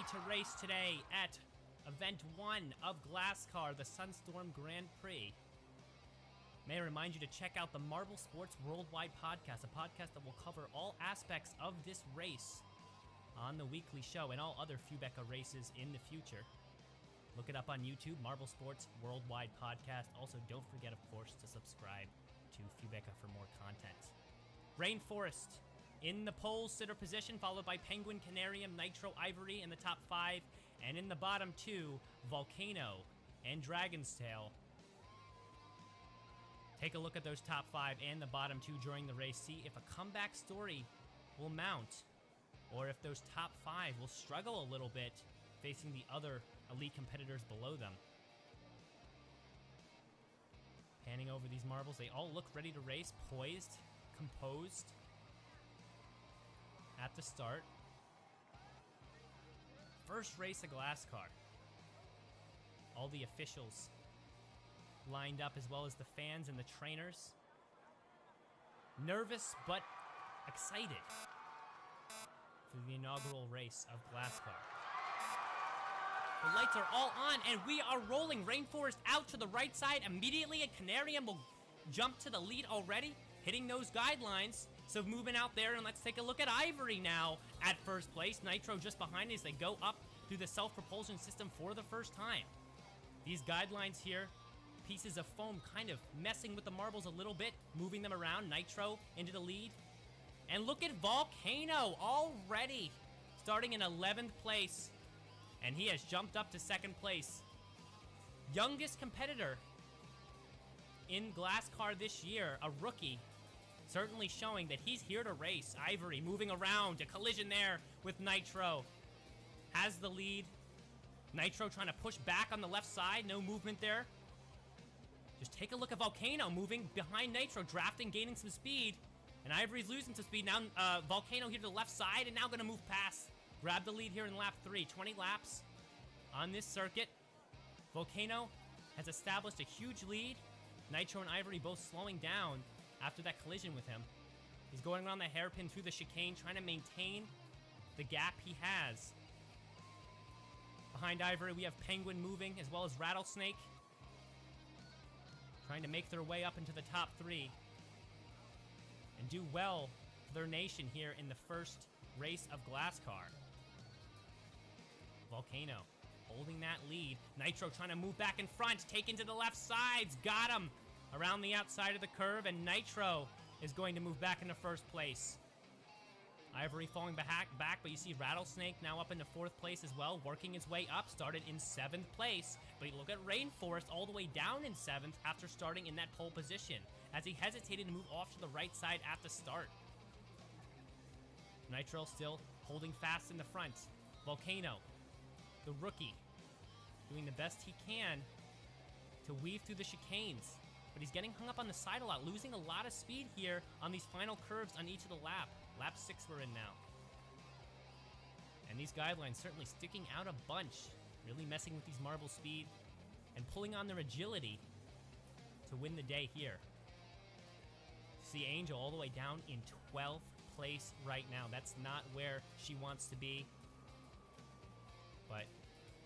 to race today at Event 1 of Glasscar, the Sunstorm Grand Prix. May I remind you to check out the Marble Sports Worldwide podcast, a podcast that will cover all aspects of this race on the weekly show and all other Fubeca races in the future. Look it up on YouTube, Marble Sports Worldwide podcast. Also, don't forget, of course, to subscribe to Fubeca for more content. Rainforest in the pole sitter position, followed by Penguin, Canarium, Nitro, Ivory in the top 5, and in the bottom 2, Volcano and Dragon's Tail. Take a look at those top 5 and the bottom 2 during the race. See if a comeback story will mount, or if those top 5 will struggle a little bit facing the other elite competitors below them. Panning over these marbles, they all look ready to race, poised, composed at the start. First race of Glasscar. All the officials lined up, as well as the fans and the trainers. Nervous but excited for the inaugural race of Glasscar. The lights are all on, and we are rolling. Rainforest out to the right side immediately, and Canarium will jump to the lead already, hitting those guidelines. So moving out there, and let's take a look at Ivory now at first place. Nitro just behind as they go up through the self-propulsion system for the first time. These guidelines here, pieces of foam kind of messing with the marbles a little bit, moving them around. Nitro into the lead. And look at Volcano already starting in 11th place. And he has jumped up to 2nd place. Youngest competitor in Glasscar this year, a rookie. Certainly showing that he's here to race. Ivory moving around, a collision there with Nitro. Has the lead. Nitro trying to push back on the left side, no movement there. Just take a look at Volcano moving behind Nitro, drafting, gaining some speed. And Ivory's losing some speed. Now Volcano here to the left side and now going to move past. Grab the lead here in lap 3. 20 laps on this circuit. Volcano has established a huge lead. Nitro and Ivory both slowing down after that collision with him. He's going around the hairpin through the chicane, trying to maintain the gap he has. Behind Ivory, we have Penguin moving, as well as Rattlesnake, trying to make their way up into the top 3 and do well for their nation here in the first race of Glasscar. Volcano holding that lead. Nitro trying to move back in front, taken to the left sides, got him around the outside of the curve, and Nitro is going to move back into first place. Ivory falling back, but you see Rattlesnake now up into 4th place as well, working his way up, started in 7th place. But you look at Rainforest all the way down in 7th after starting in that pole position, as he hesitated to move off to the right side at the start. Nitro still holding fast in the front. Volcano, the rookie, doing the best he can to weave through the chicanes. But he's getting hung up on the side a lot, losing a lot of speed here on these final curves on each of the lap. Lap 6 we're in now. And these guidelines certainly sticking out a bunch, really messing with these marble speed and pulling on their agility to win the day here. See Angel all the way down in 12th place right now. That's not where she wants to be, but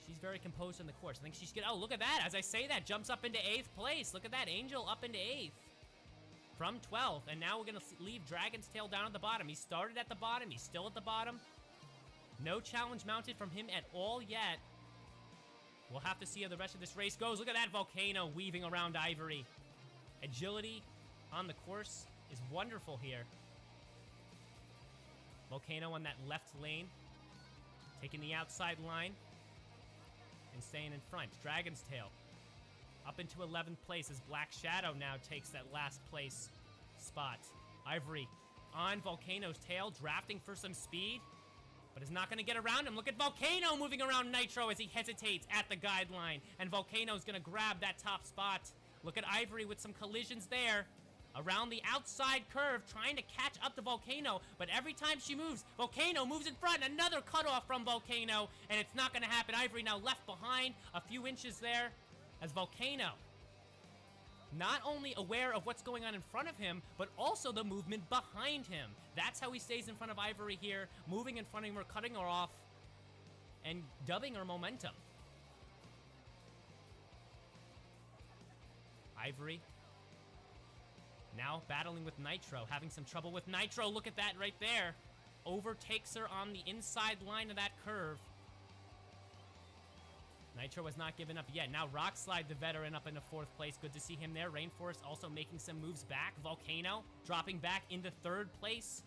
she's very composed on the course. I think she's good. Oh, look at that. As I say that, jumps up into 8th place. Look at that. Angel up into 8th from 12th. And now we're going to leave Dragon's Tail down at the bottom. He started at the bottom. He's still at the bottom. No challenge mounted from him at all yet. We'll have to see how the rest of this race goes. Look at that Volcano weaving around Ivory. Agility on the course is wonderful here. Volcano on that left lane, taking the outside line and staying in front. Dragon's Tail up into 11th place as Black Shadow now takes that last place spot. Ivory on Volcano's tail, drafting for some speed, but is not going to get around him. Look at Volcano moving around Nitro as he hesitates at the guideline, and Volcano's going to grab that top spot. Look at Ivory with some collisions there. Around the outside curve, trying to catch up to Volcano, but every time she moves, Volcano moves in front. Another cutoff from Volcano, and it's not going to happen. Ivory now left behind a few inches there as Volcano not only aware of what's going on in front of him, but also the movement behind him. That's how he stays in front of Ivory here, moving in front of her, cutting her off. and dubbing her momentum. Ivory now battling with Nitro, having some trouble with Nitro. Look at that right there. Overtakes her on the inside line of that curve. Nitro has not given up yet. Now Rockslide, the veteran, up into 4th place. Good to see him there. Rainforest also making some moves back. Volcano dropping back into 3rd place.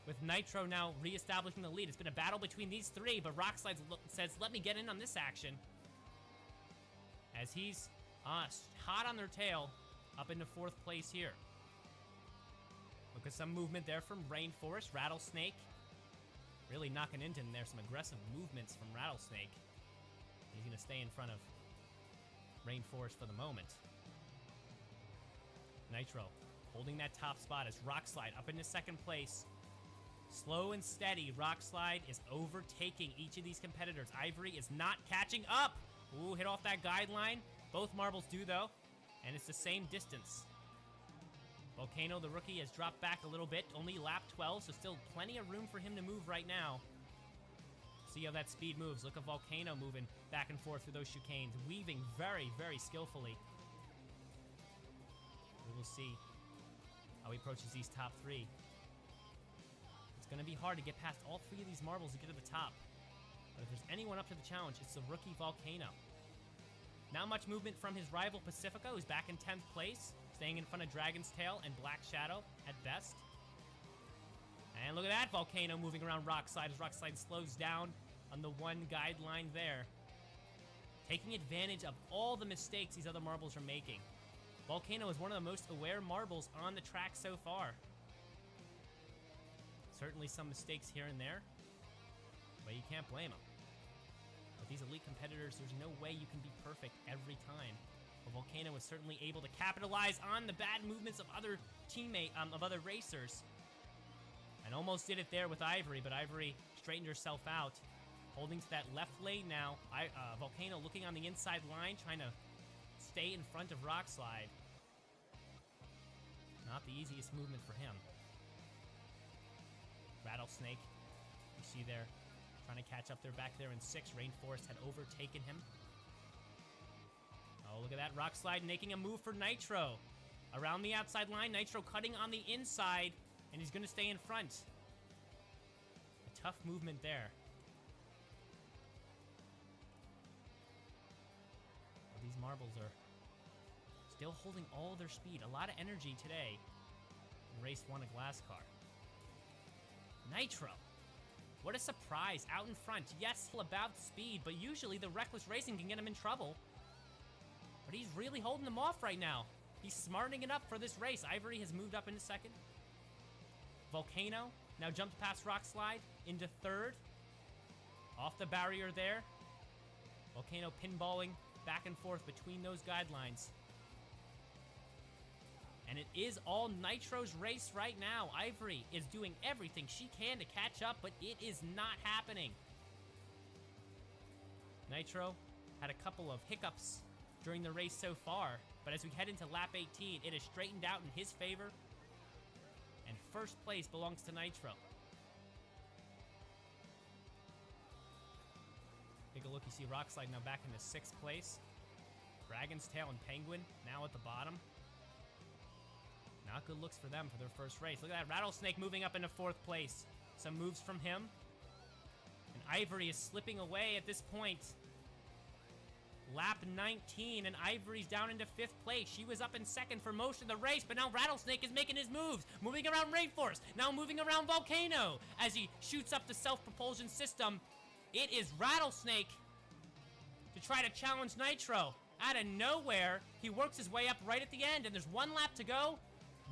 With Nitro now reestablishing the lead. It's been a battle between these three, but Rockslide says, let me get in on this action. As he's hot on their tail, up into 4th place here. Look at some movement there from Rainforest. Rattlesnake really knocking into him there. Some aggressive movements from Rattlesnake. He's going to stay in front of Rainforest for the moment. Nitro holding that top spot as Rockslide up into 2nd place. Slow and steady, Rockslide is overtaking each of these competitors. Ivory is not catching up. Ooh, hit off that guideline. Both marbles do, though, and it's the same distance. Volcano, the rookie, has dropped back a little bit. Only lap 12, so still plenty of room for him to move right now. See how that speed moves. Look at Volcano moving back and forth through those chicanes, weaving very, very skillfully. We will see how he approaches these top 3. It's going to be hard to get past all 3 of these marbles to get to the top. But if there's anyone up to the challenge, it's the rookie Volcano. Not much movement from his rival Pacifico, who's back in 10th place, staying in front of Dragon's Tail and Black Shadow at best. And look at that, Volcano moving around Rockslide as Rockslide slows down on the 1 guideline there. Taking advantage of all the mistakes these other marbles are making. Volcano is one of the most aware marbles on the track so far. Certainly some mistakes here and there, but you can't blame him. With these elite competitors, there's no way you can be perfect every time. But Volcano was certainly able to capitalize on the bad movements of other other racers. And almost did it there with Ivory, but Ivory straightened herself out. Holding to that left lane now. Volcano looking on the inside line, trying to stay in front of Rockslide. Not the easiest movement for him. Rattlesnake, you see there, trying to catch up there back there in 6. Rainforest had overtaken him. Oh, look at that. Rockslide making a move for Nitro. Around the outside line, Nitro cutting on the inside, and he's going to stay in front. A tough movement there. Well, these marbles are still holding all their speed. A lot of energy today in race 1 of Glasscar. Nitro. What a surprise, out in front. Yes, still about speed, but usually the reckless racing can get him in trouble. But he's really holding them off right now. He's smartening it up for this race. Ivory has moved up into 2nd. Volcano now jumped past Rockslide into 3rd. Off the barrier there. Volcano pinballing back and forth between those guidelines. And it is all Nitro's race right now. Ivory is doing everything she can to catch up, but it is not happening. Nitro had a couple of hiccups during the race so far, but as we head into lap 18, it is straightened out in his favor, and 1st place belongs to Nitro. Take a look, you see Rockslide now back into 6th place. Dragon's Tail and Penguin now at the bottom. Not good looks for them for their first race. Look at that, Rattlesnake moving up into 4th place. Some moves from him. And Ivory is slipping away at this point. Lap 19, and Ivory's down into 5th place. She was up in 2nd for most of the race, but now Rattlesnake is making his moves. Moving around Rainforest, now moving around Volcano as he shoots up the self-propulsion system. It is Rattlesnake to try to challenge Nitro. Out of nowhere, he works his way up right at the end, and there's 1 lap to go.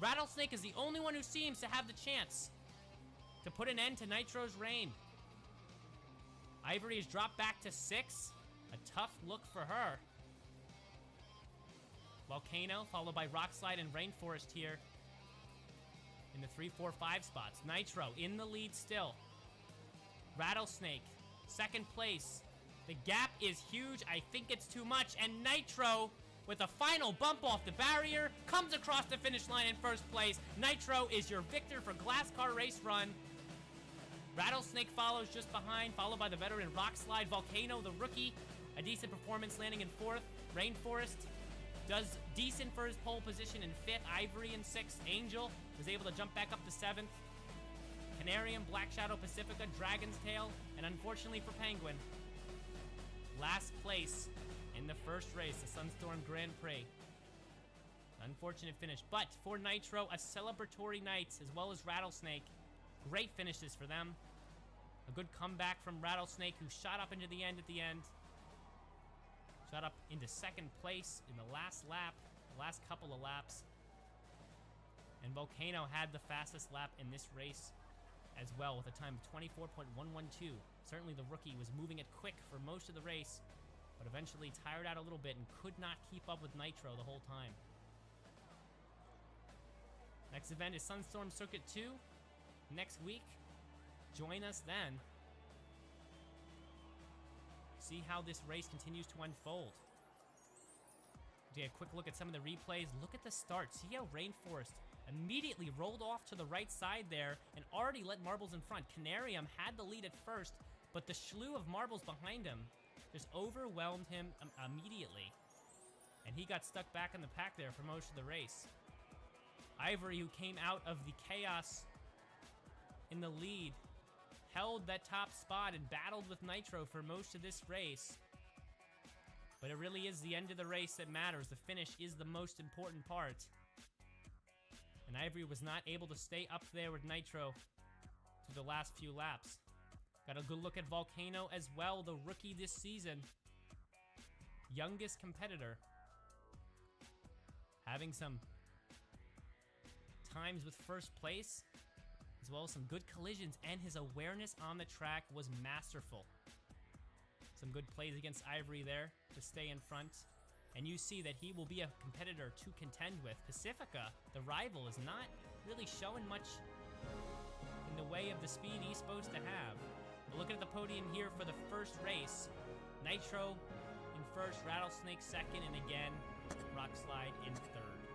Rattlesnake is the only one who seems to have the chance to put an end to Nitro's reign. Ivory has dropped back to 6. A tough look for her. Volcano, followed by Rockslide and Rainforest here in the 3, 4, 5 spots. Nitro in the lead still. Rattlesnake, 2nd place. The gap is huge. I think it's too much. And Nitro, with a final bump off the barrier, comes across the finish line in 1st place. Nitro is your victor for Glasscar Race Run. Rattlesnake follows just behind, followed by the veteran Rock Slide. Volcano, the rookie, a decent performance landing in 4th. Rainforest does decent for his pole position in 5th. Ivory in 6th. Angel was able to jump back up to 7th. Canarium, Black Shadow, Pacifica, Dragon's Tail, and unfortunately for Penguin, last place in the first race, the Sunstorm Grand Prix. Unfortunate finish, but for Nitro, a celebratory night, as well as Rattlesnake. Great finishes for them. A good comeback from Rattlesnake, who shot up into the end at the end. Shot up into 2nd place in the last lap, the last couple of laps. And Volcano had the fastest lap in this race as well, with a time of 24.112. Certainly the rookie was moving it quick for most of the race, but eventually tired out a little bit and could not keep up with Nitro the whole time. Next event is Sunstorm Circuit 2 next week. Join us then. See how this race continues to unfold. Take a quick look at some of the replays. Look at the start. See how Rainforest immediately rolled off to the right side there and already let Marbles in front. Canarium had the lead at first, but the slew of Marbles behind him just overwhelmed him immediately. And he got stuck back in the pack there for most of the race. Ivory, who came out of the chaos in the lead, held that top spot and battled with Nitro for most of this race. But it really is the end of the race that matters. The finish is the most important part. And Ivory was not able to stay up there with Nitro through the last few laps. Got a good look at Volcano as well, the rookie this season. Youngest competitor. Having some times with first place, as well as some good collisions, and his awareness on the track was masterful. Some good plays against Ivory there to stay in front. And you see that he will be a competitor to contend with. Pacifica, the rival, is not really showing much in the way of the speed he's supposed to have. But looking at the podium here for the first race, Nitro in first, Rattlesnake second, and again, Rock Slide in third.